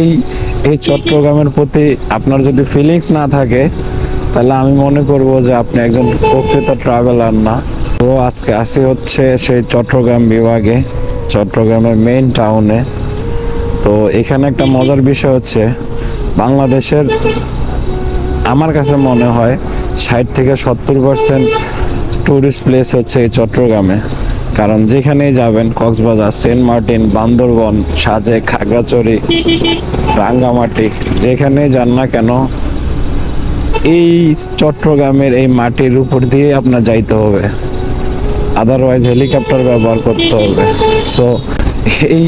এই এই চট্টগ্রামের প্রতি আপনার যদি ফিলিংস না থাকে, তাহলে আমি মনে করব যে আপনি একজন প্রকৃত ট্রাভেলার না। তো আজকে আসি হচ্ছে সেই চট্টগ্রাম বিভাগে, চট্টগ্রামের মেইন টাউনে। তো এখানে একটা মজার বিষয় হচ্ছে, বাংলাদেশের আমার কাছে মনে হয় 60 থেকে 70% টুরিস্ট প্লেস হচ্ছে এই চট্টগ্রামে। কারণ যেখানেই যাবেন, কক্সবাজার, সেন্ট মার্টিন, বান্দরবন, সাজেক, খাগড়াছড়ি, রাঙ্গামাটি, যেখানেই যান না কেন এই চট্টগ্রামের এই মাটির উপর দিয়ে আপনার যাইতে হবে, আদারওয়াইজ হেলিকপ্টার ব্যবহার করতে হবে। সো এই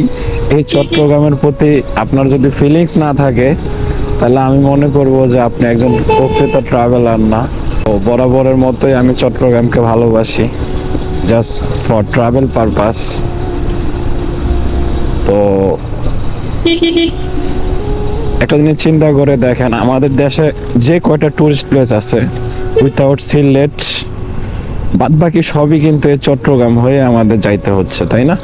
এই চট্টগ্রামের প্রতি আপনার যদি ফিলিংস না থাকে, তাহলে আমি মনে করব যে আপনি একজন প্রকৃত ট্রাভেলার না। তো বরাবরের মতোই আমি চট্টগ্রামকে ভালোবাসি, জাস্ট ফর ট্রাভেল পারপাস। তো একটা জিনিস চিন্তা করে দেখেন, আমাদের দেশে যে কয়টা টুরিস্ট প্লেস আছে, উইথাউট সিলেট বাদ বাকি সবই কিন্তু এই চট্টগ্রাম হয়ে আমাদের যাইতে হচ্ছে, তাই না?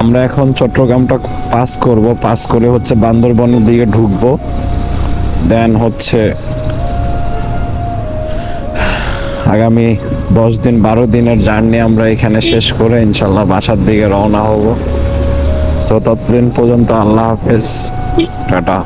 আমরা এখন চট্টগ্রামটা পাস করব, পাস করে হচ্ছে বান্দরবনের দিকে ঢুকবো। দেন হচ্ছে আগামী 10 দিন 12 দিনের জার্নি আমরা এখানে শেষ করে ইনশাল্লাহ বাসার দিকে রওনা হব। তো ততদিন পর্যন্ত আল্লাহ হাফেজ, টাটা।